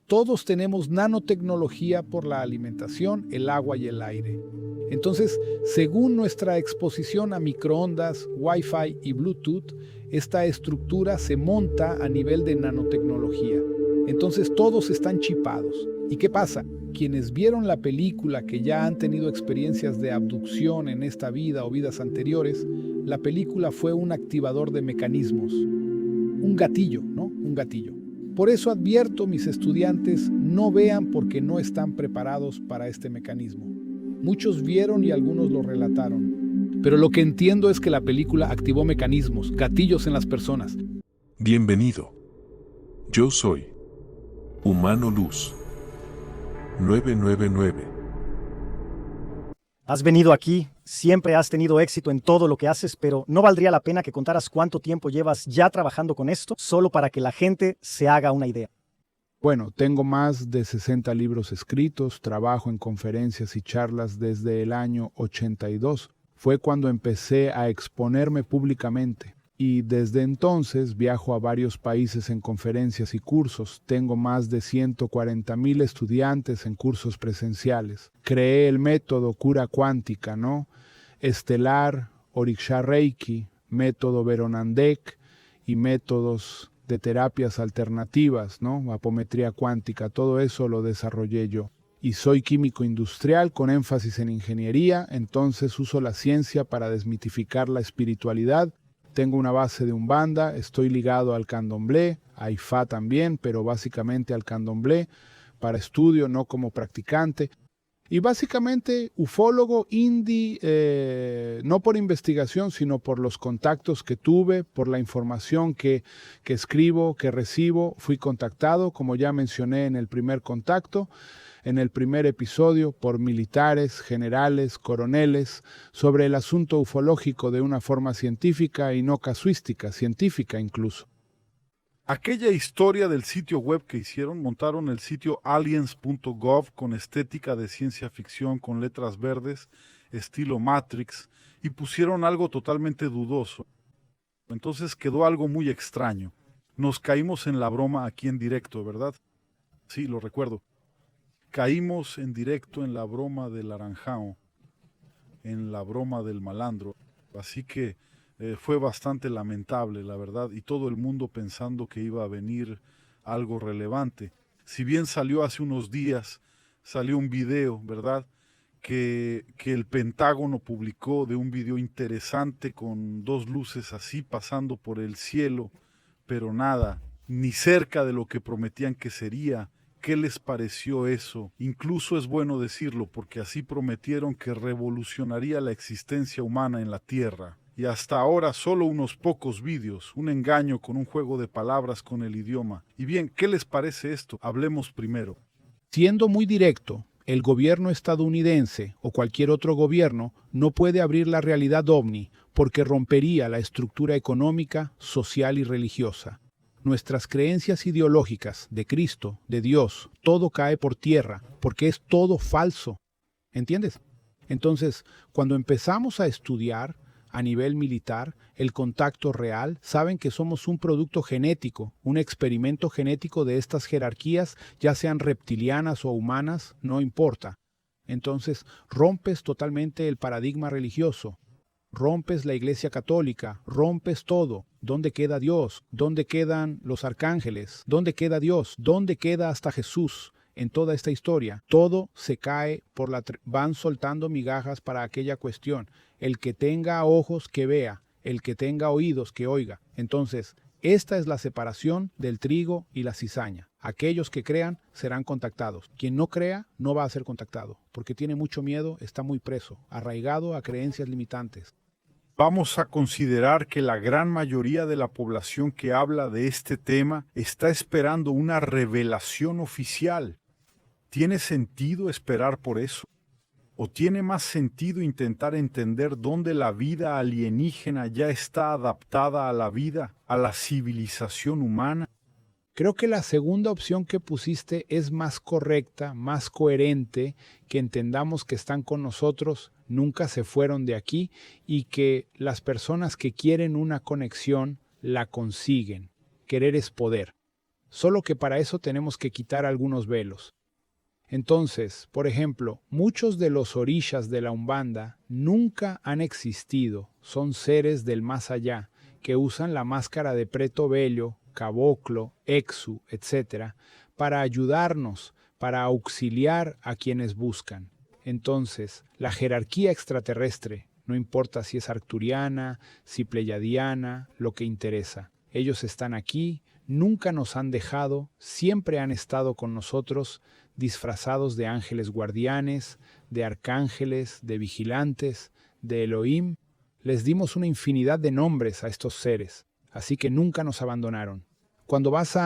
todos tenemos nanotecnología por la alimentación, el agua y el aire. Entonces, según nuestra exposición a microondas, Wi-Fi y Bluetooth, esta estructura se monta a nivel de nanotecnología. Entonces todos están chipados. ¿Y qué pasa? Quienes vieron la película, que ya han tenido experiencias de abducción en esta vida o vidas anteriores, la película fue un activador de mecanismos. Un gatillo, ¿no? Un gatillo. Por eso advierto a mis estudiantes, no vean porque no están preparados para este mecanismo. Muchos vieron y algunos lo relataron. Pero lo que entiendo es que la película activó mecanismos, gatillos en las personas. Bienvenido. Yo soy Humano Luz 999. Has venido aquí, siempre has tenido éxito en todo lo que haces, pero ¿no valdría la pena que contaras cuánto tiempo llevas ya trabajando con esto, solo para que la gente se haga una idea? Bueno, tengo más de 60 libros escritos, trabajo en conferencias y charlas desde el año 82. Fue cuando empecé a exponerme públicamente. Y desde entonces viajo a varios países en conferencias y cursos. Tengo más de 140,000 estudiantes en cursos presenciales. Creé el método cura cuántica, ¿no? Estelar, Oriksha Reiki, método Veronandek y métodos de terapias alternativas, ¿no? Apometría cuántica, todo eso lo desarrollé yo. Y soy químico industrial con énfasis en ingeniería, entonces uso la ciencia para desmitificar la espiritualidad. Tengo una base de Umbanda, estoy ligado al Candomblé, a Ifá también, pero básicamente al Candomblé, para estudio, no como practicante. Y básicamente ufólogo indie, no por investigación, sino por los contactos que tuve, por la información que escribo, que recibo. Fui contactado, como ya mencioné en el primer contacto, en el primer episodio, por militares, generales, coroneles, sobre el asunto ufológico de una forma científica y no casuística, científica incluso. Aquella historia del sitio web que hicieron, montaron el sitio aliens.gov con estética de ciencia ficción, con letras verdes, estilo Matrix, y pusieron algo totalmente dudoso. Entonces quedó algo muy extraño. Nos caímos en la broma aquí en directo, ¿verdad? Sí, lo recuerdo. Caímos en directo en la broma del Aranjao, en la broma del malandro. Así que fue bastante lamentable, la verdad, y todo el mundo pensando que iba a venir algo relevante. Si bien salió hace unos días, salió un video, ¿verdad?, que el Pentágono publicó, de un video interesante con dos luces así pasando por el cielo, pero nada, ni cerca de lo que prometían que sería. ¿Qué les pareció eso? Incluso es bueno decirlo, porque así prometieron que revolucionaría la existencia humana en la Tierra. Y hasta ahora solo unos pocos vídeos, un engaño con un juego de palabras con el idioma. Y bien, ¿qué les parece esto? Hablemos primero. Siendo muy directo, el gobierno estadounidense o cualquier otro gobierno no puede abrir la realidad ovni porque rompería la estructura económica, social y religiosa. Nuestras creencias ideológicas de Cristo, de Dios, todo cae por tierra porque es todo falso. ¿Entiendes? Entonces, cuando empezamos a estudiar a nivel militar el contacto real, saben que somos un producto genético, un experimento genético de estas jerarquías, ya sean reptilianas o humanas, no importa. Entonces, rompes totalmente el paradigma religioso. Rompes la Iglesia Católica, rompes todo. ¿Dónde queda Dios? ¿Dónde quedan los arcángeles? ¿Dónde queda Dios? ¿Dónde queda hasta Jesús en toda esta historia? Todo se cae por van soltando migajas para aquella cuestión. El que tenga ojos que vea, el que tenga oídos que oiga. Entonces, esta es la separación del trigo y la cizaña. Aquellos que crean serán contactados. Quien no crea no va a ser contactado, porque tiene mucho miedo, está muy preso, arraigado a creencias limitantes. Vamos a considerar que la gran mayoría de la población que habla de este tema está esperando una revelación oficial. ¿Tiene sentido esperar por eso? ¿O tiene más sentido intentar entender dónde la vida alienígena ya está adaptada a la vida, a la civilización humana? Creo que la segunda opción que pusiste es más correcta, más coherente, que entendamos que están con nosotros, nunca se fueron de aquí y que las personas que quieren una conexión la consiguen. Querer es poder. solo que para eso tenemos que quitar algunos velos. Entonces, por ejemplo, muchos de los orishas de la Umbanda nunca han existido, son seres del más allá, que usan la máscara de Preto Bello, Caboclo, Exu, etc., para ayudarnos, para auxiliar a quienes buscan. Entonces, la jerarquía extraterrestre, no importa si es arcturiana, si pleyadiana, lo que interesa. Ellos están aquí, nunca nos han dejado, siempre han estado con nosotros, disfrazados de ángeles guardianes, de arcángeles, de vigilantes, de Elohim. Les dimos una infinidad de nombres a estos seres, así que nunca nos abandonaron. Cuando vas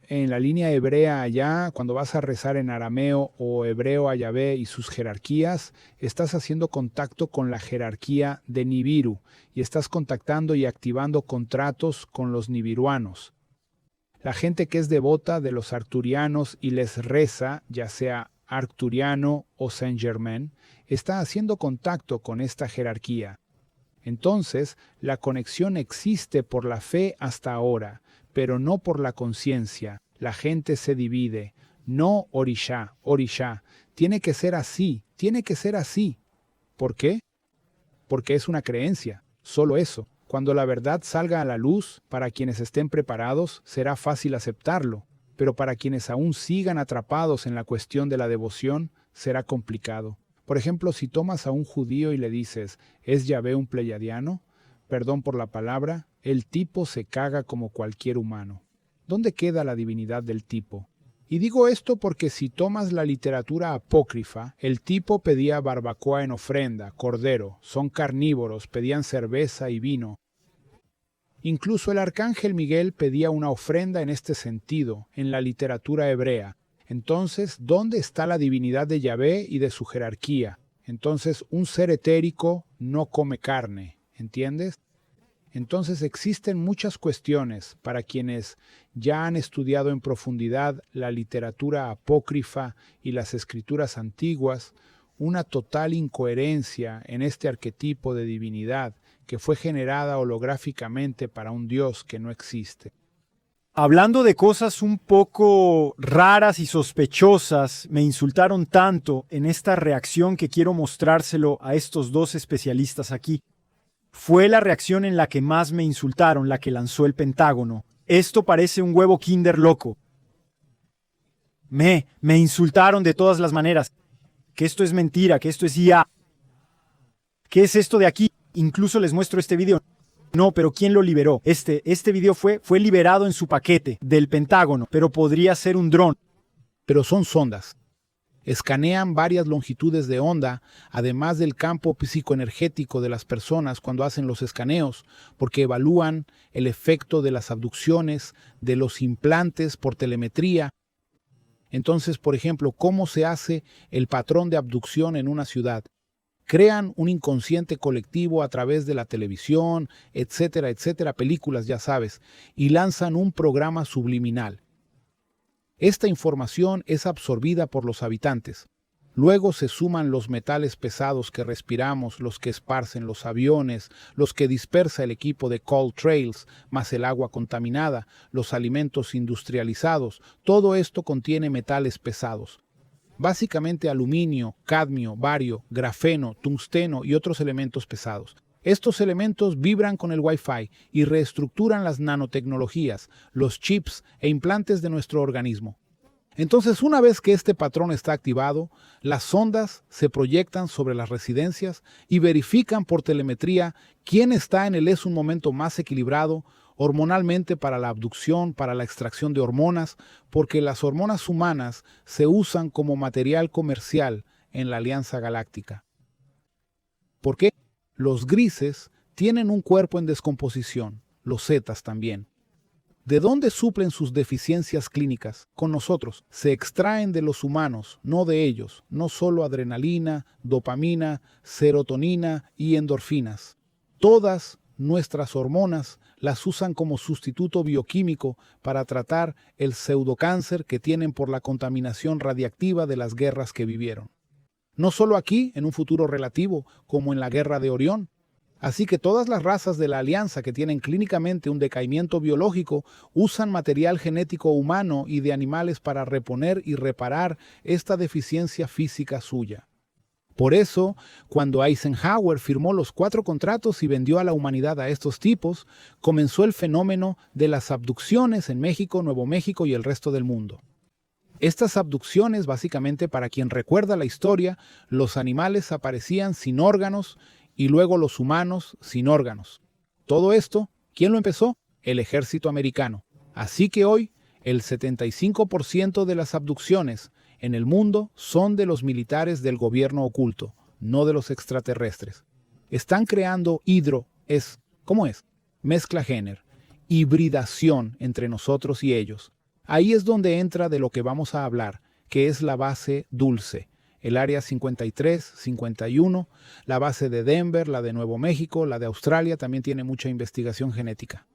en la línea hebrea allá, cuando vas a rezar en arameo o hebreo a Yahvé y sus jerarquías, estás haciendo contacto con la jerarquía de Nibiru y estás contactando y activando contratos con los nibiruanos. La gente que es devota de los arcturianos y les reza, ya sea arcturiano o Saint-Germain, está haciendo contacto con esta jerarquía. Entonces, la conexión existe por la fe hasta ahora, pero no por la conciencia. La gente se divide. No orisha, orisha. Tiene que ser así, tiene que ser así. ¿Por qué? Porque es una creencia, solo eso. Cuando la verdad salga a la luz, para quienes estén preparados, será fácil aceptarlo, pero para quienes aún sigan atrapados en la cuestión de la devoción, será complicado. Por ejemplo, si tomas a un judío y le dices, ¿es Yahvé un pleyadiano? Perdón por la palabra, el tipo se caga como cualquier humano. ¿Dónde queda la divinidad del tipo? Y digo esto porque si tomas la literatura apócrifa, el tipo pedía barbacoa en ofrenda, cordero, son carnívoros, pedían cerveza y vino. Incluso el arcángel Miguel pedía una ofrenda en este sentido, en la literatura hebrea. Entonces, ¿dónde está la divinidad de Yahvé y de su jerarquía? Entonces, un ser etérico no come carne, ¿entiendes? Entonces existen muchas cuestiones para quienes ya han estudiado en profundidad la literatura apócrifa y las escrituras antiguas, una total incoherencia en este arquetipo de divinidad que fue generada holográficamente para un Dios que no existe. Hablando de cosas un poco raras y sospechosas, me insultaron tanto en esta reacción que quiero mostrárselo a estos dos especialistas aquí. Fue la reacción en la que más me insultaron, la que lanzó el Pentágono. Esto parece un huevo Kinder loco. Me insultaron de todas las maneras. Que esto es mentira, que esto es IA. ¿Qué es esto de aquí? Incluso les muestro este video. No, pero ¿quién lo liberó? Este video fue liberado en su paquete del Pentágono, pero podría ser un dron. Pero son sondas. Escanean varias longitudes de onda, además del campo psicoenergético de las personas cuando hacen los escaneos, porque evalúan el efecto de las abducciones, de los implantes por telemetría. Entonces, por ejemplo, ¿cómo se hace el patrón de abducción en una ciudad? Crean un inconsciente colectivo a través de la televisión, etcétera, etcétera, películas, ya sabes, y lanzan un programa subliminal. Esta información es absorbida por los habitantes. Luego se suman los metales pesados que respiramos, los que esparcen los aviones, los que dispersa el equipo de Cold Trails, más el agua contaminada, los alimentos industrializados. Todo esto contiene metales pesados. Básicamente aluminio, cadmio, bario, grafeno, tungsteno y otros elementos pesados. Estos elementos vibran con el Wi-Fi y reestructuran las nanotecnologías, los chips e implantes de nuestro organismo. Entonces, una vez que este patrón está activado, las sondas se proyectan sobre las residencias y verifican por telemetría quién está en un momento más equilibrado hormonalmente para la abducción, para la extracción de hormonas, porque las hormonas humanas se usan como material comercial en la Alianza Galáctica. ¿Por qué? Los grises tienen un cuerpo en descomposición, los zetas también. ¿De dónde suplen sus deficiencias clínicas? Con nosotros. Se extraen de los humanos, no de ellos, no solo adrenalina, dopamina, serotonina y endorfinas. Todas nuestras hormonas las usan como sustituto bioquímico para tratar el pseudocáncer que tienen por la contaminación radiactiva de las guerras que vivieron. No solo aquí, en un futuro relativo, como en la guerra de Orión. Así que todas las razas de la Alianza que tienen clínicamente un decaimiento biológico usan material genético humano y de animales para reponer y reparar esta deficiencia física suya. Por eso, cuando Eisenhower firmó los 4 contratos y vendió a la humanidad a estos tipos, comenzó el fenómeno de las abducciones en México, Nuevo México y el resto del mundo. Estas abducciones, básicamente, para quien recuerda la historia, los animales aparecían sin órganos y luego los humanos sin órganos. Todo esto, ¿quién lo empezó? El ejército americano. Así que hoy, el 75% de las abducciones en el mundo son de los militares del gobierno oculto, no de los extraterrestres. Están creando ¿cómo es? Mezcla género, hibridación entre nosotros y ellos. Ahí es donde entra de lo que vamos a hablar, que es la base Dulce. El área 53, 51, la base de Denver, la de Nuevo México, la de Australia también tiene mucha investigación genética.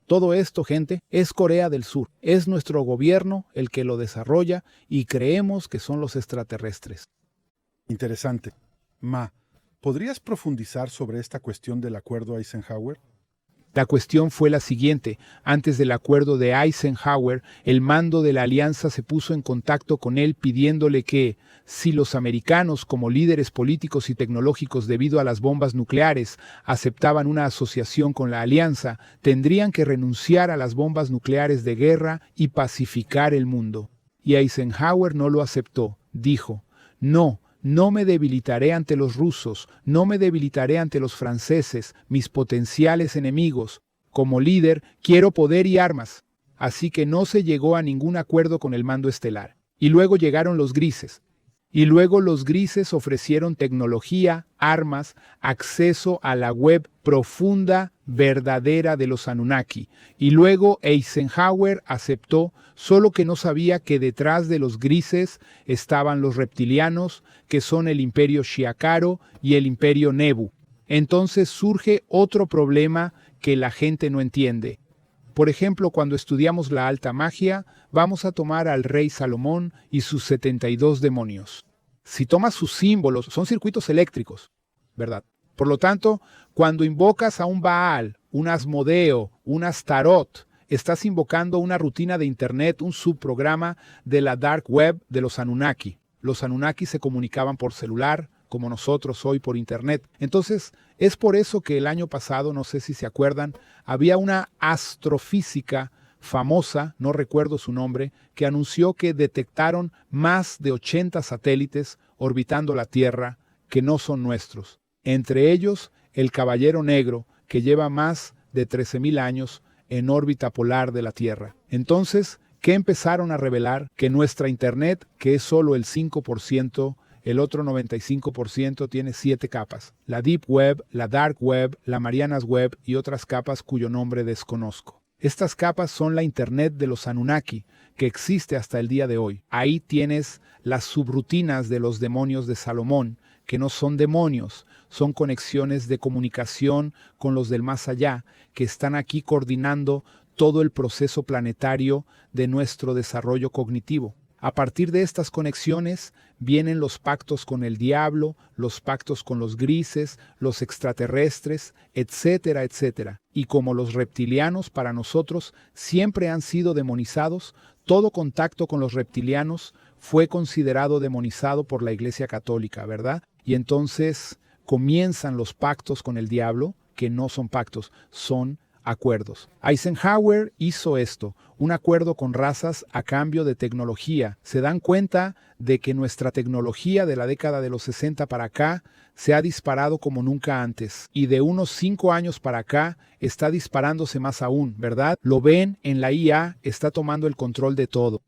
Todo esto, gente, es Corea del Sur. Es nuestro gobierno el que lo desarrolla y creemos que son los extraterrestres. Interesante. Ma, ¿podrías profundizar sobre esta cuestión del acuerdo Eisenhower? La cuestión fue la siguiente. Antes del acuerdo de Eisenhower, el mando de la alianza se puso en contacto con él pidiéndole que, si los americanos como líderes políticos y tecnológicos debido a las bombas nucleares aceptaban una asociación con la alianza, tendrían que renunciar a las bombas nucleares de guerra y pacificar el mundo. Y Eisenhower no lo aceptó. Dijo, no me debilitaré ante los rusos, no me debilitaré ante los franceses, mis potenciales enemigos. Como líder, quiero poder y armas. Así que no se llegó a ningún acuerdo con el mando estelar. Y luego llegaron los grises. Y luego los grises ofrecieron tecnología, armas, acceso a la web profunda, verdadera de los Anunnaki. Y luego Eisenhower aceptó, solo que no sabía que detrás de los grises estaban los reptilianos, que son el imperio Shiakaro y el imperio Nebu. Entonces surge otro problema que la gente no entiende. Por ejemplo, cuando estudiamos la alta magia, vamos a tomar al rey Salomón y sus 72 demonios. Si tomas sus símbolos, son circuitos eléctricos, ¿verdad? Por lo tanto, cuando invocas a un Baal, un Asmodeo, un Astarot, estás invocando una rutina de Internet, un subprograma de la Dark Web de los Anunnaki. Los Anunnaki se comunicaban por celular, como nosotros hoy por Internet. Entonces, es por eso que el año pasado, no sé si se acuerdan, había una astrofísica famosa, no recuerdo su nombre, que anunció que detectaron más de 80 satélites orbitando la Tierra que no son nuestros. Entre ellos, el Caballero Negro, que lleva más de 13,000 años en órbita polar de la Tierra. Entonces, ¿qué empezaron a revelar? Que nuestra Internet, que es solo el 5%, el otro 95% tiene 7 capas. La Deep Web, la Dark Web, la Marianas Web y otras capas cuyo nombre desconozco. Estas capas son la Internet de los Anunnaki, que existe hasta el día de hoy. Ahí tienes las subrutinas de los demonios de Salomón, que no son demonios, son conexiones de comunicación con los del más allá, que están aquí coordinando todo el proceso planetario de nuestro desarrollo cognitivo. A partir de estas conexiones vienen los pactos con el diablo, los pactos con los grises, los extraterrestres, etcétera, etcétera. Y como los reptilianos para nosotros siempre han sido demonizados, todo contacto con los reptilianos fue considerado demonizado por la Iglesia Católica, ¿verdad? Y entonces comienzan los pactos con el diablo, que no son pactos, son acuerdos. Eisenhower hizo esto, un acuerdo con razas a cambio de tecnología. Se dan cuenta de que nuestra tecnología de la década de los 60 para acá se ha disparado como nunca antes. Y de unos 5 años para acá está disparándose más aún, ¿verdad? Lo ven en la IA, está tomando el control de todo.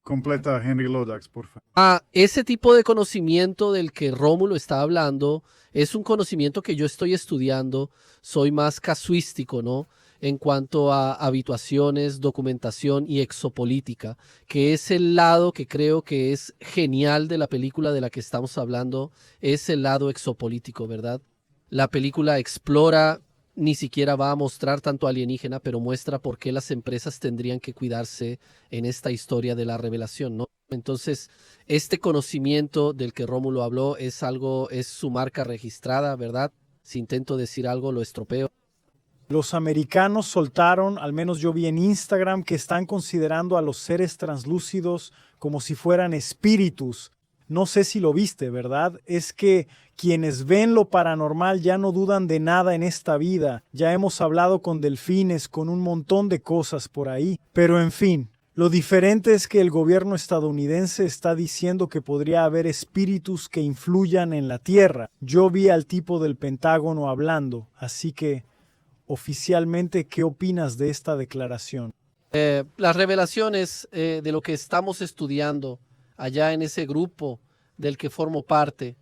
Completa Henry Lodax, por favor. Ese tipo de conocimiento del que Rómulo está hablando es un conocimiento que yo estoy estudiando. Soy más casuístico, ¿no? En cuanto a habituaciones, documentación y exopolítica, que es el lado que creo que es genial de la película de la que estamos hablando, es el lado exopolítico, ¿verdad? La película explora, ni siquiera va a mostrar tanto alienígena, pero muestra por qué las empresas tendrían que cuidarse en esta historia de la revelación, ¿no? Entonces, este conocimiento del que Rómulo habló es su marca registrada, ¿verdad? Si intento decir algo, lo estropeo. Los americanos soltaron, al menos yo vi en Instagram, que están considerando a los seres translúcidos como si fueran espíritus. No sé si lo viste, ¿verdad? Es que quienes ven lo paranormal ya no dudan de nada en esta vida. Ya hemos hablado con delfines, con un montón de cosas por ahí. Pero en fin, lo diferente es que el gobierno estadounidense está diciendo que podría haber espíritus que influyan en la Tierra. Yo vi al tipo del Pentágono hablando, así que... Oficialmente, ¿qué opinas de esta declaración? Las revelaciones de lo que estamos estudiando allá en ese grupo del que formo parte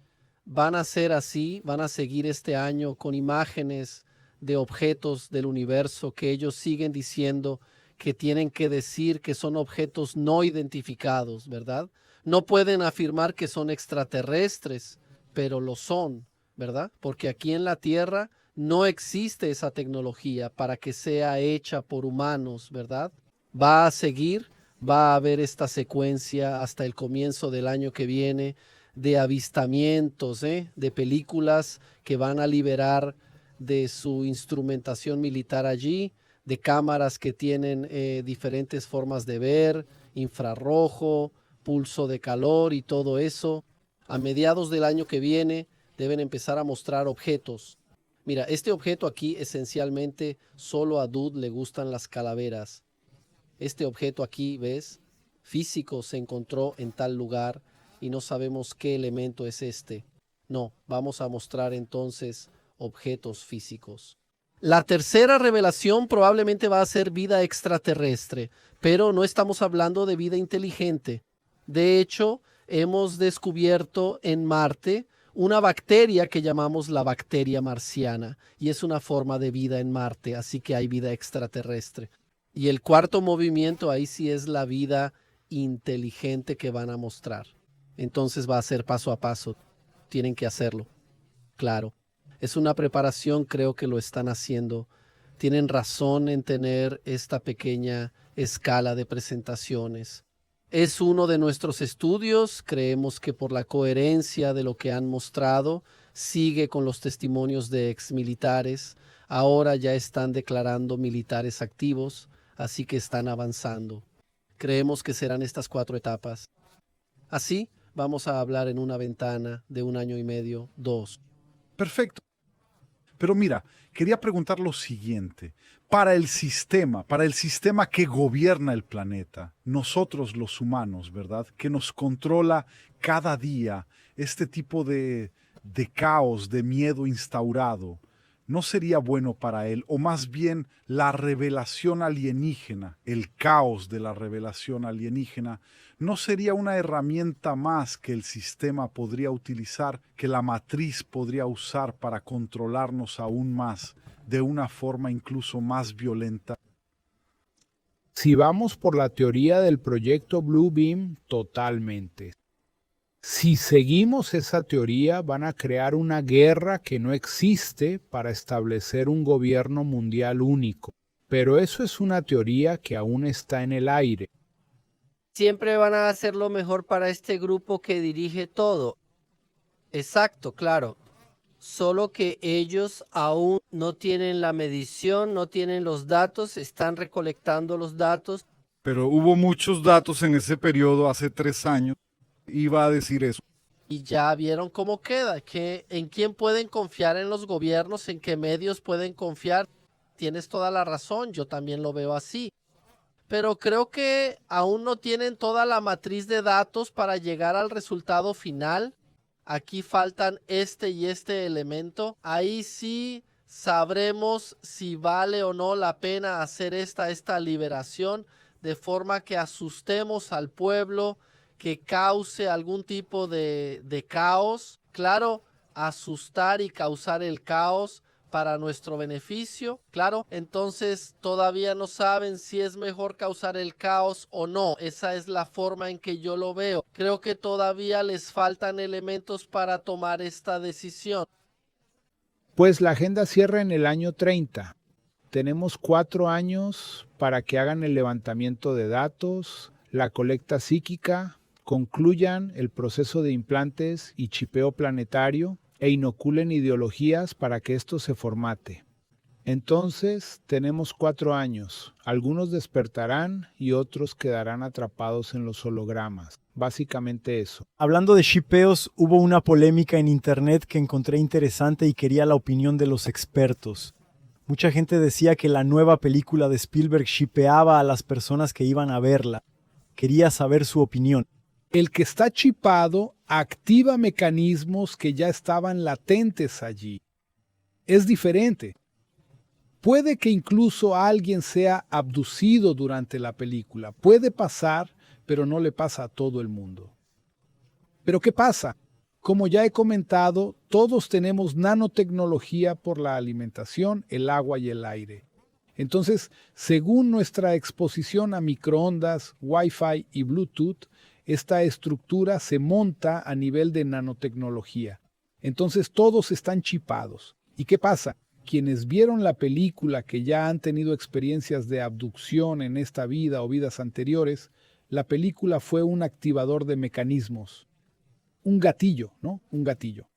van a ser así, van a seguir este año con imágenes de objetos del universo que ellos siguen diciendo que tienen que decir que son objetos no identificados, ¿verdad? No pueden afirmar que son extraterrestres, pero lo son, ¿verdad? Porque aquí en la Tierra no existe esa tecnología para que sea hecha por humanos, ¿verdad? Va a seguir, va a haber esta secuencia hasta el comienzo del año que viene de avistamientos, de películas que van a liberar de su instrumentación militar allí, de cámaras que tienen diferentes formas de ver, infrarrojo, pulso de calor y todo eso. A mediados del año que viene deben empezar a mostrar objetos. Mira, este objeto aquí esencialmente solo a Dud le gustan las calaveras. Este objeto aquí, ¿ves? Físico se encontró en tal lugar y no sabemos qué elemento es este. No, vamos a mostrar entonces objetos físicos. La tercera revelación probablemente va a ser vida extraterrestre, pero no estamos hablando de vida inteligente. De hecho, hemos descubierto en Marte una bacteria que llamamos la bacteria marciana, y es una forma de vida en Marte, así que hay vida extraterrestre. Y el cuarto movimiento ahí sí es la vida inteligente que van a mostrar. Entonces va a ser paso a paso. Tienen que hacerlo. Claro. Es una preparación, creo que lo están haciendo. Tienen razón en tener esta pequeña escala de presentaciones. Es uno de nuestros estudios, creemos que por la coherencia de lo que han mostrado, sigue con los testimonios de exmilitares, ahora ya están declarando militares activos, así que están avanzando. Creemos que serán estas 4 etapas. Así vamos a hablar en una ventana de 1 año y medio, 2. Perfecto. Pero mira, quería preguntar lo siguiente. Para el sistema que gobierna el planeta, nosotros los humanos, ¿verdad? Que nos controla cada día este tipo de caos, de miedo instaurado, ¿no sería bueno para él? O más bien la revelación alienígena, el caos de la revelación alienígena, ¿no sería una herramienta más que el sistema podría utilizar, que la matriz podría usar para controlarnos aún más, de una forma incluso más violenta? Si vamos por la teoría del proyecto Blue Beam, totalmente. Si seguimos esa teoría, van a crear una guerra que no existe para establecer un gobierno mundial único. Pero eso es una teoría que aún está en el aire. Siempre van a hacer lo mejor para este grupo que dirige todo. Exacto, claro. Solo que ellos aún no tienen la medición, no tienen los datos, están recolectando los datos. Pero hubo muchos datos en ese periodo, hace 3 años. Iba a decir eso. Y ya vieron cómo queda, en quién pueden confiar en los gobiernos, en qué medios pueden confiar. Tienes toda la razón, yo también lo veo así. Pero creo que aún no tienen toda la matriz de datos para llegar al resultado final. Aquí faltan este y este elemento. Ahí sí sabremos si vale o no la pena hacer esta liberación de forma que asustemos al pueblo, que cause algún tipo de caos. Claro, asustar y causar el caos para nuestro beneficio. Claro, entonces todavía no saben si es mejor causar el caos o no. Esa es la forma en que yo lo veo. Creo que todavía les faltan elementos para tomar esta decisión. Pues la agenda cierra en el año 30. Tenemos 4 años para que hagan el levantamiento de datos, la colecta psíquica, concluyan el proceso de implantes y chipeo planetario e inoculen ideologías para que esto se formate. Entonces tenemos 4 años. Algunos despertarán y otros quedarán atrapados en los hologramas. Básicamente eso. Hablando de shipeos, hubo una polémica en internet que encontré interesante y quería la opinión de los expertos. Mucha gente decía que la nueva película de Spielberg shipeaba a las personas que iban a verla. Quería saber su opinión. El que está chipado activa mecanismos que ya estaban latentes allí. Es diferente. Puede que incluso alguien sea abducido durante la película. Puede pasar, pero no le pasa a todo el mundo. ¿Pero qué pasa? Como ya he comentado, todos tenemos nanotecnología por la alimentación, el agua y el aire. Entonces, según nuestra exposición a microondas, Wi-Fi y Bluetooth, esta estructura se monta a nivel de nanotecnología. Entonces todos están chipados. ¿Y qué pasa? Quienes vieron la película, que ya han tenido experiencias de abducción en esta vida o vidas anteriores, la película fue un activador de mecanismos. Un gatillo, ¿no? Un gatillo.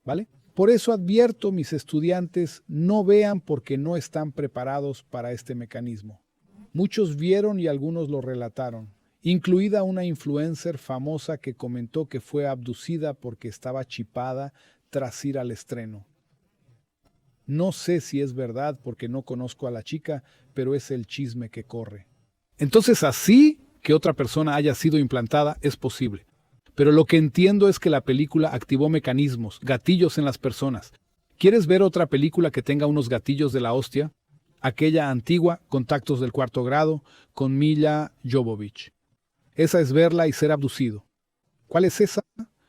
¿Vale? Por eso advierto a mis estudiantes, no vean porque no están preparados para este mecanismo. Muchos vieron y algunos lo relataron, incluida una influencer famosa que comentó que fue abducida porque estaba chipada tras ir al estreno. No sé si es verdad porque no conozco a la chica, pero es el chisme que corre. Entonces, así que otra persona haya sido implantada es posible. Pero lo que entiendo es que la película activó mecanismos, gatillos en las personas. ¿Quieres ver otra película que tenga unos gatillos de la hostia? Aquella antigua, Contactos del Cuarto Grado, con Milla Jovovich. Esa es verla y ser abducido. ¿Cuál es esa?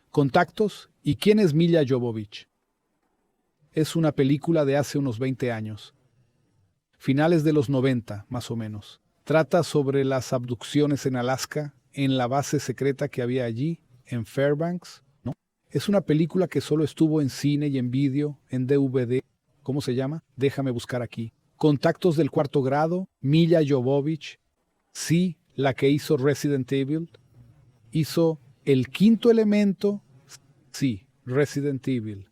Contactos. ¿Y quién es Milla Jovovich? Es una película de hace unos 20 años. Finales de los 90, más o menos. Trata sobre las abducciones en Alaska, en la base secreta que había allí, en Fairbanks, ¿no? Es una película que solo estuvo en cine y en vídeo, en DVD. ¿Cómo se llama? Déjame buscar aquí. Contactos del Cuarto Grado, Milla Jovovich. Sí, la que hizo Resident Evil. Hizo El Quinto Elemento. Sí, Resident Evil.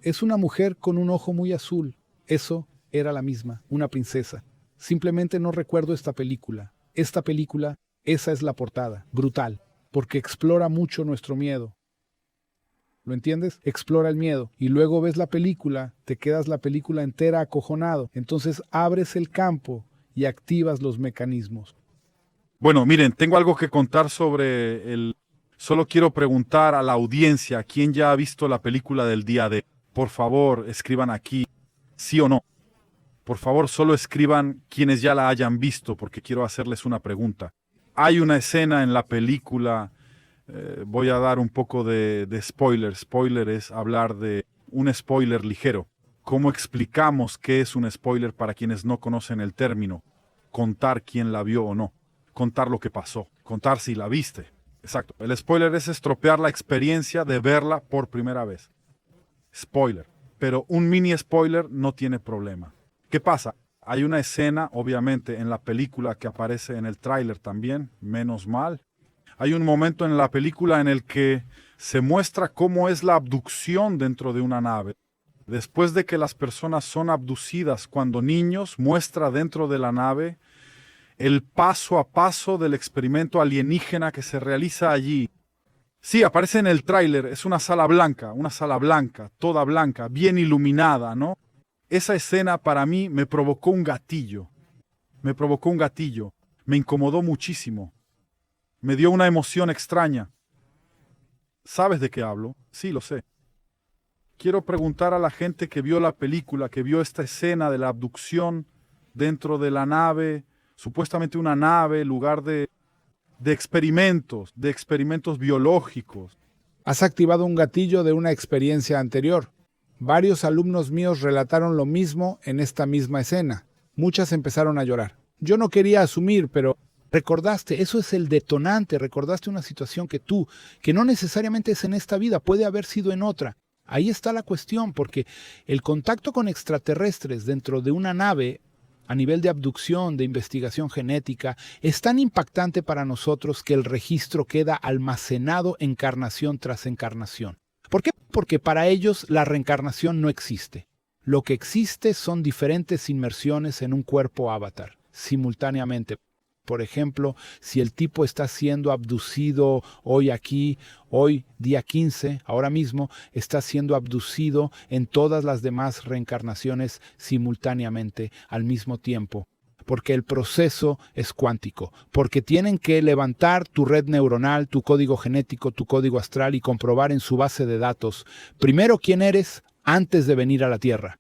Es una mujer con un ojo muy azul. Eso era la misma, una princesa. Simplemente no recuerdo esta película. Esta película, esa es la portada. Brutal. Porque explora mucho nuestro miedo. ¿Lo entiendes? Explora el miedo. Y luego ves la película, te quedas la película entera acojonado. Entonces abres el campo y activas los mecanismos. Bueno, miren, tengo algo que contar sobre el... Solo quiero preguntar a la audiencia, ¿quién ya ha visto la película del día D? Por favor, escriban aquí, sí o no. Por favor, solo escriban quienes ya la hayan visto, porque quiero hacerles una pregunta. Hay una escena en la película, voy a dar un poco de spoiler. Spoiler es hablar de un spoiler ligero. ¿Cómo explicamos qué es un spoiler para quienes no conocen el término? Contar quién la vio o no. Contar lo que pasó. Contar si la viste. Exacto. El spoiler es estropear la experiencia de verla por primera vez. Spoiler. Pero un mini spoiler no tiene problema. ¿Qué pasa? Hay una escena, obviamente, en la película que aparece en el tráiler también, menos mal. Hay un momento en la película en el que se muestra cómo es la abducción dentro de una nave. Después de que las personas son abducidas cuando niños, muestra dentro de la nave el paso a paso del experimento alienígena que se realiza allí. Sí, aparece en el tráiler, es una sala blanca, toda blanca, bien iluminada, ¿no? Esa escena para mí me provocó un gatillo. Me incomodó muchísimo. Me dio una emoción extraña. ¿Sabes de qué hablo? Sí, lo sé. Quiero preguntar a la gente que vio la película, que vio esta escena de la abducción dentro de la nave, supuestamente una nave, lugar de experimentos biológicos. Has activado un gatillo de una experiencia anterior. Varios alumnos míos relataron lo mismo en esta misma escena. Muchas empezaron a llorar. Yo no quería asumir, pero recordaste, eso es el detonante, recordaste una situación que no necesariamente es en esta vida, puede haber sido en otra. Ahí está la cuestión, porque el contacto con extraterrestres dentro de una nave, a nivel de abducción, de investigación genética, es tan impactante para nosotros que el registro queda almacenado encarnación tras encarnación. ¿Por qué? porque para ellos la reencarnación no existe. Lo que existe son diferentes inmersiones en un cuerpo avatar, simultáneamente. Por ejemplo, si el tipo está siendo abducido hoy aquí, hoy día 15, ahora mismo, está siendo abducido en todas las demás reencarnaciones simultáneamente, al mismo tiempo. Porque el proceso es cuántico, porque tienen que levantar tu red neuronal, tu código genético, tu código astral y comprobar en su base de datos, primero quién eres antes de venir a la Tierra.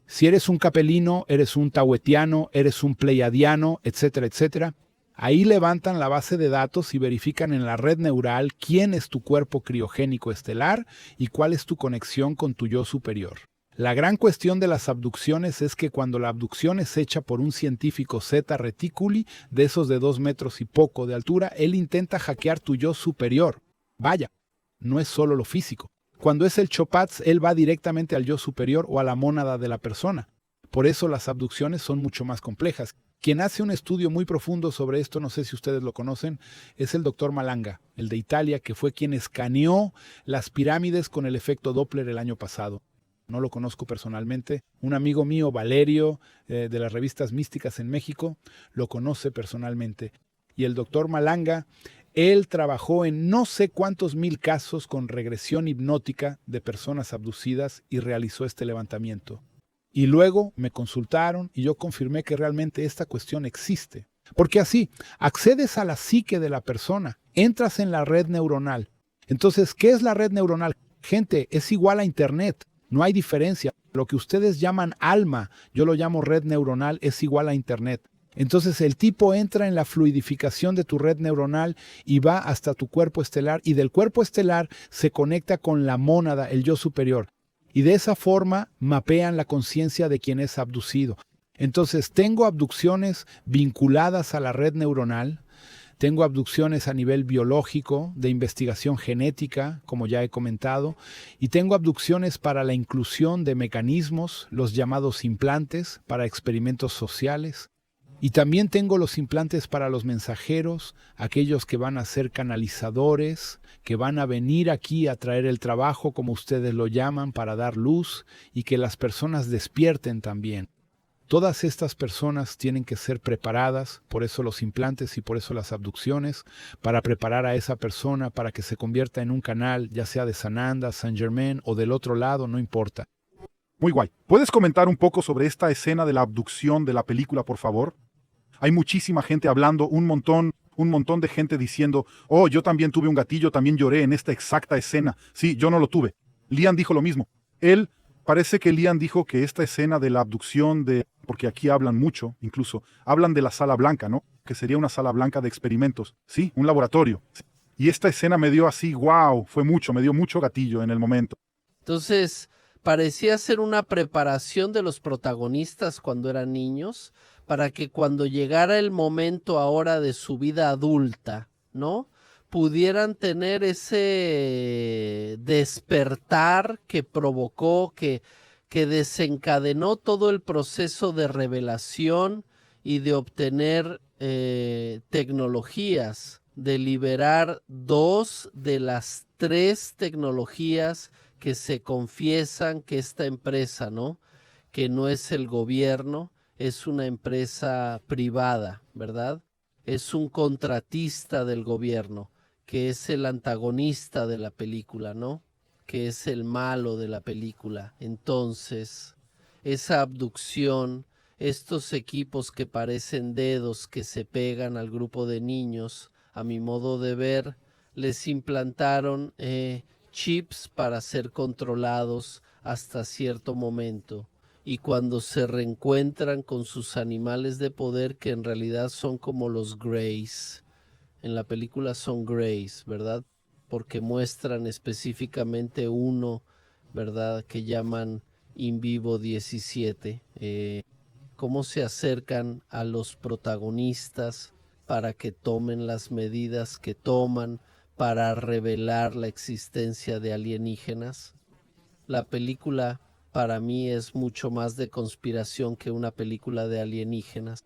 Si eres un capelino, eres un tahuetiano, eres un pleiadiano, etcétera, etcétera. Ahí levantan la base de datos y verifican en la red neural quién es tu cuerpo criogénico estelar y cuál es tu conexión con tu yo superior. La gran cuestión de las abducciones es que cuando la abducción es hecha por un científico Zeta Reticuli, de esos de 2 metros y poco de altura, él intenta hackear tu yo superior. Vaya, no es solo lo físico. Cuando es el Chopatz, él va directamente al yo superior o a la mónada de la persona. Por eso las abducciones son mucho más complejas. Quien hace un estudio muy profundo sobre esto, no sé si ustedes lo conocen, es el doctor Malanga, el de Italia, que fue quien escaneó las pirámides con el efecto Doppler el año pasado. No lo conozco personalmente. Un amigo mío, Valerio, de las revistas místicas en México, lo conoce personalmente. Y el doctor Malanga, él trabajó en no sé cuántos mil casos con regresión hipnótica de personas abducidas y realizó este levantamiento. Y luego me consultaron y yo confirmé que realmente esta cuestión existe. Porque así, accedes a la psique de la persona, entras en la red neuronal. Entonces, ¿qué es la red neuronal? Gente, es igual a Internet, no hay diferencia. Lo que ustedes llaman alma, yo lo llamo red neuronal, es igual a Internet. Entonces el tipo entra en la fluidificación de tu red neuronal y va hasta tu cuerpo estelar y del cuerpo estelar se conecta con la mónada, el yo superior. Y de esa forma mapean la conciencia de quien es abducido. Entonces tengo abducciones vinculadas a la red neuronal, tengo abducciones a nivel biológico, de investigación genética, como ya he comentado, y tengo abducciones para la inclusión de mecanismos, los llamados implantes, para experimentos sociales. Y también tengo los implantes para los mensajeros, aquellos que van a ser canalizadores, que van a venir aquí a traer el trabajo, como ustedes lo llaman, para dar luz y que las personas despierten también. Todas estas personas tienen que ser preparadas, por eso los implantes y por eso las abducciones, para preparar a esa persona para que se convierta en un canal, ya sea de Sananda, Saint Germain o del otro lado, no importa. Muy guay. ¿Puedes comentar un poco sobre esta escena de la abducción de la película, por favor? Hay muchísima gente hablando, un montón de gente diciendo, oh, yo también tuve un gatillo, también lloré en esta exacta escena. Sí, yo no lo tuve. Liam dijo lo mismo. Parece que Liam dijo que esta escena de la abducción porque aquí hablan mucho, incluso, hablan de la sala blanca, ¿no? Que sería una sala blanca de experimentos. Sí, un laboratorio. Y esta escena me dio así, wow, me dio mucho gatillo en el momento. Entonces, parecía ser una preparación de los protagonistas cuando eran niños, para que cuando llegara el momento ahora de su vida adulta, ¿no?, pudieran tener ese despertar que provocó, que desencadenó todo el proceso de revelación y de obtener tecnologías, de liberar 2 de las 3 tecnologías que se confiesan que esta empresa, ¿no?, que no es el gobierno, es una empresa privada, ¿verdad? Es un contratista del gobierno, que es el antagonista de la película, ¿no?, que es el malo de la película. Entonces, esa abducción, estos equipos que parecen dedos que se pegan al grupo de niños, a mi modo de ver, les implantaron chips para ser controlados hasta cierto momento. Y cuando se reencuentran con sus animales de poder, que en realidad son como los Greys, en la película son Greys, ¿verdad?, porque muestran específicamente uno, ¿verdad?, que llaman In Vivo 17, cómo se acercan a los protagonistas para que tomen las medidas que toman para revelar la existencia de alienígenas. La película para mí es mucho más de conspiración que una película de alienígenas.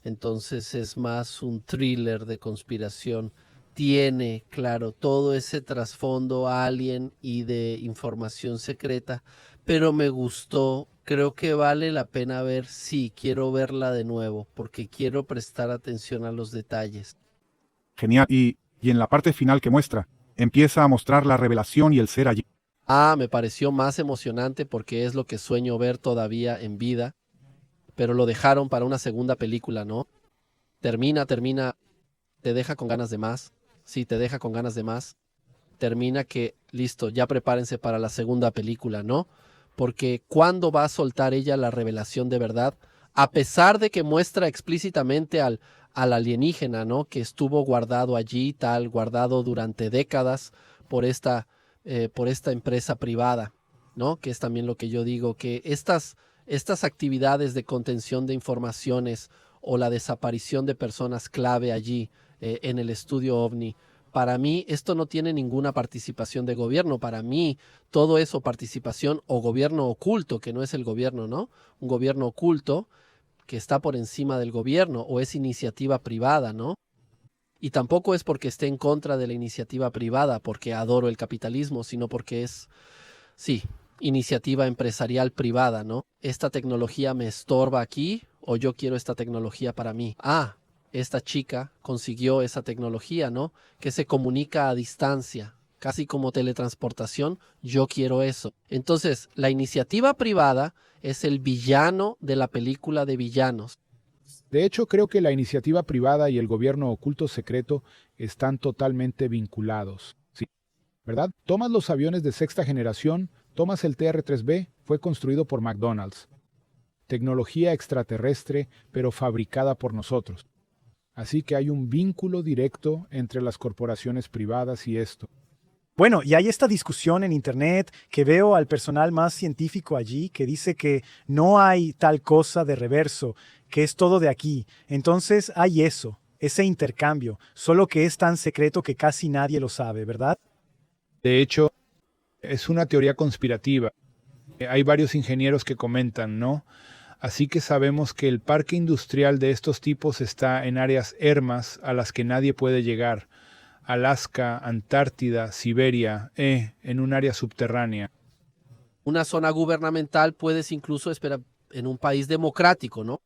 Entonces es más un thriller de conspiración tiene, claro, todo ese trasfondo alien y de información secreta, pero me gustó. Creo que vale la pena ver, sí, quiero verla de nuevo, porque quiero prestar atención a los detalles. Genial. Y en la parte final que muestra, empieza a mostrar la revelación y el ser allí. Ah, me pareció más emocionante porque es lo que sueño ver todavía en vida, pero lo dejaron para una segunda película, ¿no? Termina, te deja con ganas de más. Sí, te deja con ganas de más. Termina que, listo, ya prepárense para la segunda película, ¿no? Porque ¿cuándo va a soltar ella la revelación de verdad? A pesar de que muestra explícitamente al alienígena, ¿no? Que estuvo guardado allí, tal, guardado durante décadas por esta empresa privada, ¿no? Que es también lo que yo digo, que estas actividades de contención de informaciones o la desaparición de personas clave allí en el estudio OVNI, para mí esto no tiene ninguna participación de gobierno. Para mí todo eso participación o gobierno oculto, que no es el gobierno, ¿no? Un gobierno oculto que está por encima del gobierno, o es iniciativa privada, ¿no? Y tampoco es porque esté en contra de la iniciativa privada, porque adoro el capitalismo, sino porque es, sí, iniciativa empresarial privada, ¿no? Esta tecnología me estorba aquí o yo quiero esta tecnología para mí. Ah, esta chica consiguió esa tecnología, ¿no? Que se comunica a distancia, casi como teletransportación. Yo quiero eso. Entonces, la iniciativa privada es el villano de la película de villanos. De hecho, creo que la iniciativa privada y el gobierno oculto secreto están totalmente vinculados. Sí, ¿verdad? Tomas los aviones de sexta generación, tomas el TR-3B, fue construido por McDonald's. Tecnología extraterrestre, pero fabricada por nosotros. Así que hay un vínculo directo entre las corporaciones privadas y esto. Bueno, y hay esta discusión en Internet que veo al personal más científico allí que dice que no hay tal cosa de reverso, que es todo de aquí. Entonces hay eso, ese intercambio, solo que es tan secreto que casi nadie lo sabe, ¿verdad? De hecho, es una teoría conspirativa. Hay varios ingenieros que comentan, ¿no? Así que sabemos que el parque industrial de estos tipos está en áreas ermas a las que nadie puede llegar. Alaska, Antártida, Siberia, en un área subterránea. Una zona gubernamental puedes incluso esperar en un país democrático, ¿no?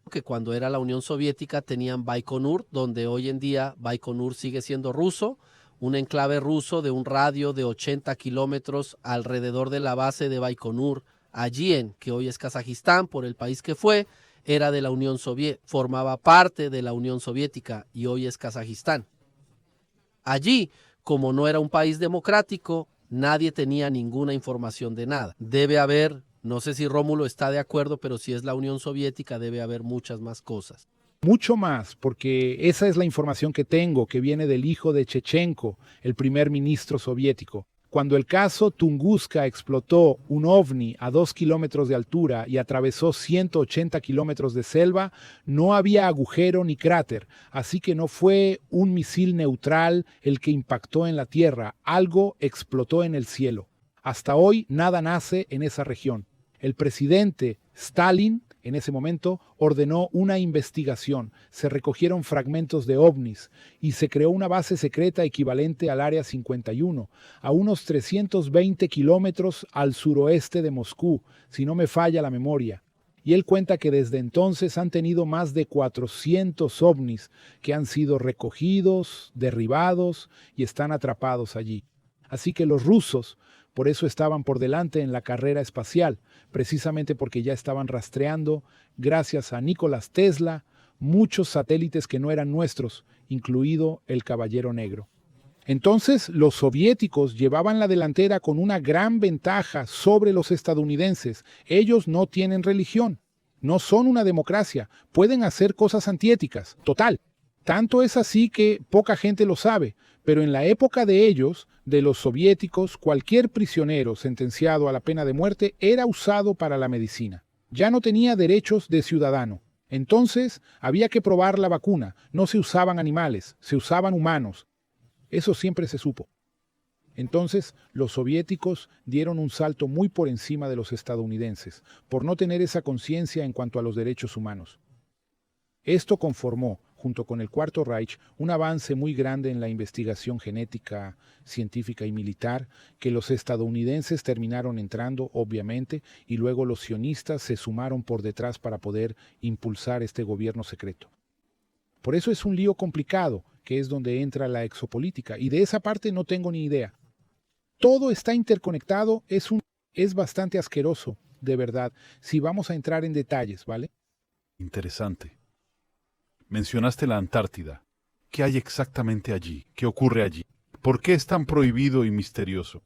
Que cuando era la Unión Soviética tenían Baikonur, donde hoy en día Baikonur sigue siendo ruso, un enclave ruso de un radio de 80 kilómetros alrededor de la base de Baikonur. Allí que hoy es Kazajistán, por el país que fue, era de la Unión Soviética, formaba parte de la Unión Soviética y hoy es Kazajistán. Allí, como no era un país democrático, nadie tenía ninguna información de nada. Debe haber, no sé si Rómulo está de acuerdo, pero si es la Unión Soviética debe haber muchas más cosas. Mucho más, porque esa es la información que tengo, que viene del hijo de Chechenko, el primer ministro soviético. Cuando el caso Tunguska explotó un ovni a 2 kilómetros de altura y atravesó 180 kilómetros de selva, no había agujero ni cráter, así que no fue un misil neutral el que impactó en la Tierra, algo explotó en el cielo. Hasta hoy nada nace en esa región. El presidente Stalin, en ese momento, ordenó una investigación, se recogieron fragmentos de ovnis y se creó una base secreta equivalente al Área 51, a unos 320 kilómetros al suroeste de Moscú, si no me falla la memoria. Y él cuenta que desde entonces han tenido más de 400 ovnis que han sido recogidos, derribados y están atrapados allí. Así que los rusos, por eso estaban por delante en la carrera espacial, precisamente porque ya estaban rastreando, gracias a Nikola Tesla, muchos satélites que no eran nuestros, incluido el Caballero Negro. Entonces, los soviéticos llevaban la delantera con una gran ventaja sobre los estadounidenses. Ellos no tienen religión, no son una democracia, pueden hacer cosas antiéticas, total. Tanto es así que poca gente lo sabe, pero en la época de ellos, de los soviéticos, cualquier prisionero sentenciado a la pena de muerte era usado para la medicina. Ya no tenía derechos de ciudadano. Entonces, había que probar la vacuna. No se usaban animales, se usaban humanos. Eso siempre se supo. Entonces, los soviéticos dieron un salto muy por encima de los estadounidenses, por no tener esa conciencia en cuanto a los derechos humanos. Esto conformó junto con el Cuarto Reich, un avance muy grande en la investigación genética, científica y militar, que los estadounidenses terminaron entrando, obviamente, y luego los sionistas se sumaron por detrás para poder impulsar este gobierno secreto. Por eso es un lío complicado, que es donde entra la exopolítica, y de esa parte no tengo ni idea. Todo está interconectado, es bastante asqueroso, de verdad, si vamos a entrar en detalles, ¿vale? Interesante. Mencionaste la Antártida. ¿Qué hay exactamente allí? ¿Qué ocurre allí? ¿Por qué es tan prohibido y misterioso?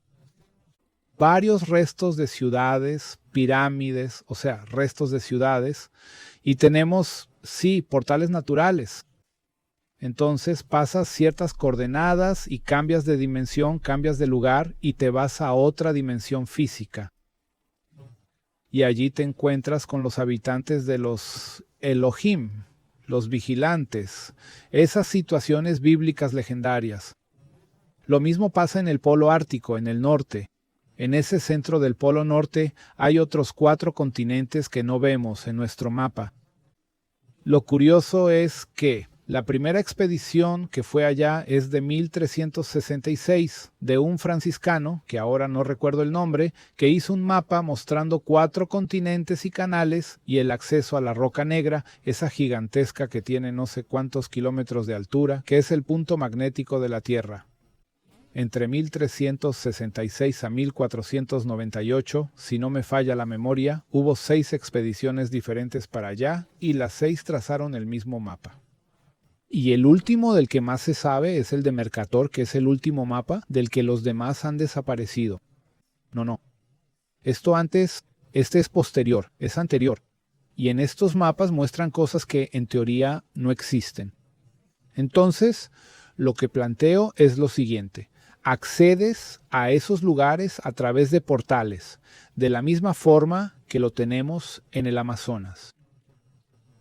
Varios restos de ciudades, pirámides, o sea, restos de ciudades, y tenemos, sí, portales naturales. Entonces pasas ciertas coordenadas y cambias de dimensión, cambias de lugar y te vas a otra dimensión física. Y allí te encuentras con los habitantes de los Elohim, los vigilantes, esas situaciones bíblicas legendarias. Lo mismo pasa en el Polo Ártico, en el norte. En ese centro del Polo Norte hay otros 4 continentes que no vemos en nuestro mapa. Lo curioso es que la primera expedición que fue allá es de 1366, de un franciscano, que ahora no recuerdo el nombre, que hizo un mapa mostrando 4 continentes y canales y el acceso a la Roca Negra, esa gigantesca que tiene no sé cuántos kilómetros de altura, que es el punto magnético de la Tierra. Entre 1366 a 1498, si no me falla la memoria, hubo 6 expediciones diferentes para allá y las 6 trazaron el mismo mapa. Y el último del que más se sabe es el de Mercator, que es el último mapa del que los demás han desaparecido. No. Este es posterior, es anterior. Y en estos mapas muestran cosas que en teoría no existen. Entonces, lo que planteo es lo siguiente. Accedes a esos lugares a través de portales, de la misma forma que lo tenemos en el Amazonas.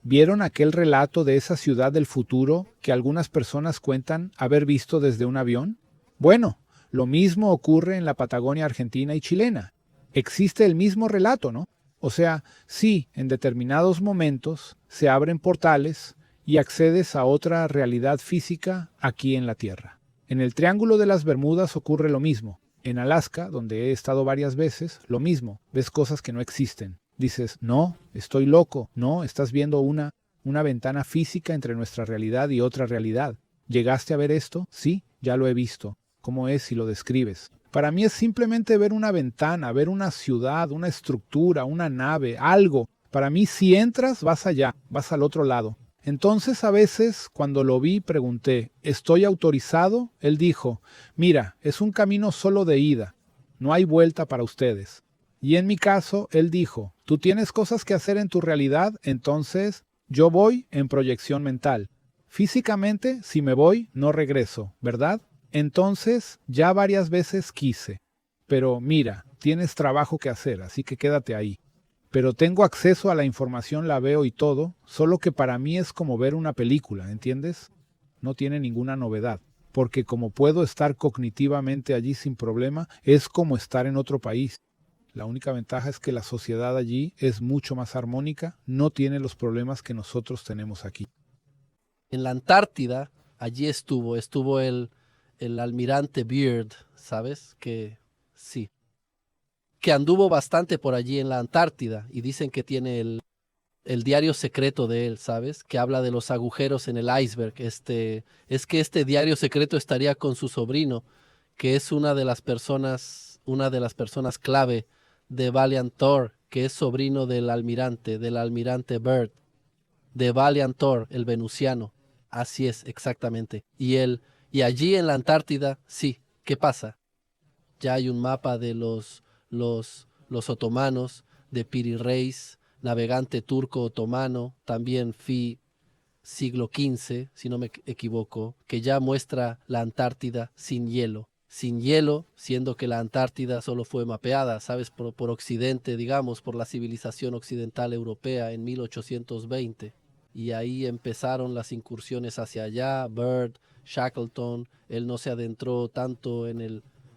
¿Vieron aquel relato de esa ciudad del futuro que algunas personas cuentan haber visto desde un avión? Bueno, lo mismo ocurre en la Patagonia argentina y chilena. Existe el mismo relato, ¿no? O sea, sí, en determinados momentos se abren portales y accedes a otra realidad física aquí en la Tierra. En el Triángulo de las Bermudas ocurre lo mismo. En Alaska, donde he estado varias veces, lo mismo. Ves cosas que no existen. Dices, no, estoy loco. No, estás viendo una ventana física entre nuestra realidad y otra realidad. ¿Llegaste a ver esto? Sí, ya lo he visto. ¿Cómo es si lo describes? Para mí es simplemente ver una ventana, ver una ciudad, una estructura, una nave, algo. Para mí si entras, vas allá, vas al otro lado. Entonces a veces cuando lo vi pregunté, ¿estoy autorizado? Él dijo, mira, es un camino solo de ida, no hay vuelta para ustedes. Y en mi caso, él dijo, tú tienes cosas que hacer en tu realidad, entonces yo voy en proyección mental. Físicamente, si me voy, no regreso, ¿verdad? Entonces ya varias veces quise. Pero mira, tienes trabajo que hacer, así que quédate ahí. Pero tengo acceso a la información, la veo y todo, solo que para mí es como ver una película, ¿entiendes? No tiene ninguna novedad, porque como puedo estar cognitivamente allí sin problema, es como estar en otro país. La única ventaja es que la sociedad allí es mucho más armónica, no tiene los problemas que nosotros tenemos aquí. En la Antártida, allí estuvo el almirante Byrd, ¿sabes? Que sí, que anduvo bastante por allí en la Antártida y dicen que tiene el diario secreto de él, ¿sabes? Que habla de los agujeros en el iceberg. Es que este diario secreto estaría con su sobrino, que es una de las personas clave de Valiant Thor, que es sobrino del almirante Byrd, de Valiant Thor, el venusiano. Así es, exactamente. Y allí en la Antártida, sí, ¿qué pasa? Ya hay un mapa de los otomanos, de Piri Reis, navegante turco otomano, también siglo XV, si no me equivoco, que ya muestra la Antártida sin hielo. Sin hielo, siendo que la Antártida solo fue mapeada, ¿sabes? Por Occidente, digamos, por la civilización occidental europea en 1820. Y ahí empezaron las incursiones hacia allá. Byrd, Shackleton, él no se adentró tanto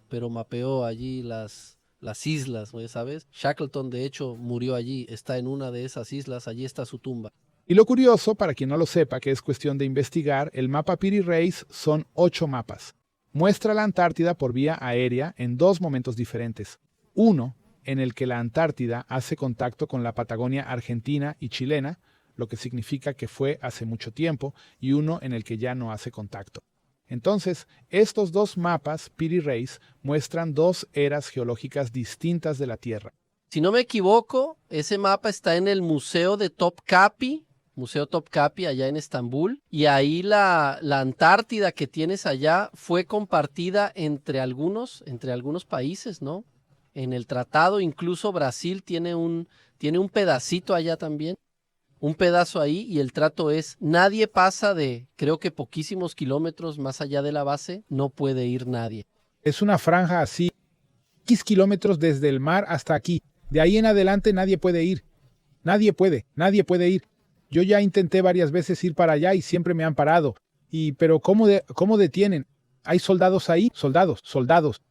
pero mapeó allí las islas, ¿no? ¿Sabes? Shackleton, de hecho, murió allí, está en una de esas islas, allí está su tumba. Y lo curioso, para quien no lo sepa, que es cuestión de investigar, el mapa Piri Reis son 8 mapas. Muestra la Antártida por vía aérea en 2 momentos diferentes. Uno, en el que la Antártida hace contacto con la Patagonia argentina y chilena, lo que significa que fue hace mucho tiempo, y uno en el que ya no hace contacto. Entonces, estos 2 mapas Piri Reis muestran 2 eras geológicas distintas de la Tierra. Si no me equivoco, ese mapa está en el Museo de Topkapi, Museo Topkapi allá en Estambul, y ahí la Antártida que tienes allá fue compartida entre algunos países, ¿no? En el tratado, incluso Brasil tiene un pedacito allá también, un pedazo ahí, y el trato es, nadie pasa de, creo que poquísimos kilómetros más allá de la base, no puede ir nadie. Es una franja así, X kilómetros desde el mar hasta aquí. De ahí en adelante nadie puede ir. Nadie puede ir. Yo ya intenté varias veces ir para allá y siempre me han parado. Pero ¿cómo detienen? ¿Hay soldados ahí? Soldados.